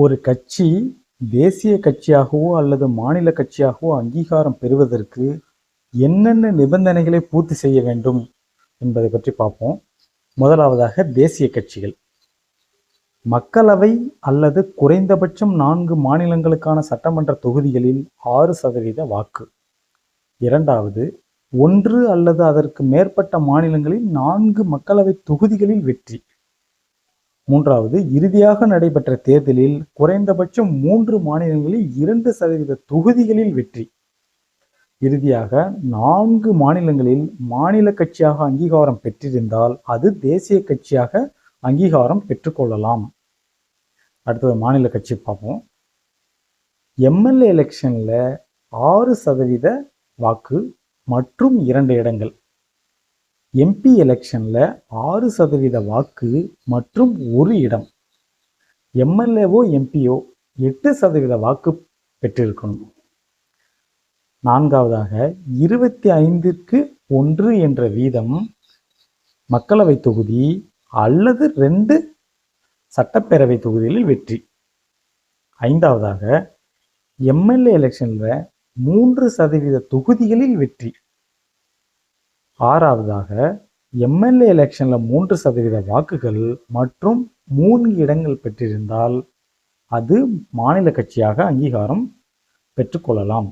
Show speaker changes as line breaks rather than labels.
ஒரு கட்சி தேசிய கட்சியாகவோ அல்லது மாநில கட்சியாகவோ அங்கீகாரம் பெறுவதற்கு என்னென்ன நிபந்தனைகளை பூர்த்தி செய்ய வேண்டும் என்பதை பற்றி பார்ப்போம். முதலாவதாக தேசிய கட்சிகள். மக்களவை அல்லது குறைந்தபட்சம் 4 மாநிலங்களுக்கான சட்டமன்ற தொகுதிகளில் 6% வாக்கு. இரண்டாவது, 1 அல்லது அதற்கு மேற்பட்ட மாநிலங்களில் 4 மக்களவை தொகுதிகளில் வெற்றி. மூன்றாவது, இறுதியாக நடைபெற்ற தேர்தலில் குறைந்தபட்சம் 3 மாநிலங்களில் 2% தொகுதிகளில் வெற்றி. இறுதியாக 4 மாநிலங்களில் மாநில கட்சியாக அங்கீகாரம் பெற்றிருந்தால் அது தேசிய கட்சியாக அங்கீகாரம் பெற்றுக்கொள்ளலாம். அடுத்தது மாநில கட்சி பார்ப்போம். எம்எல்ஏ எலெக்ஷன்ல 6% வாக்கு மற்றும் 2 இடங்கள். எம்பி எலெக்ஷன்ல 6% வாக்கு மற்றும் 1 இடம். எம்எல்ஏவோ எம்பியோ 8% வாக்கு பெற்றிருக்கணும். நான்காவதாக 25க்கு 1 என்ற வீதம் மக்களவை தொகுதி அல்லது 2 சட்டப்பேரவை தொகுதிகளில் வெற்றி. ஐந்தாவதாக எம்எல்ஏ எலெக்ஷன்ல 3% தொகுதிகளில் வெற்றி. ஆறாவதாக எம்எல்ஏ எலெக்ஷன்ல 3% வாக்குகள் மற்றும் 3 இடங்கள் பெற்றிருந்தால் அது மாநில கட்சியாக அங்கீகாரம் பெற்றுக்கொள்ளலாம்.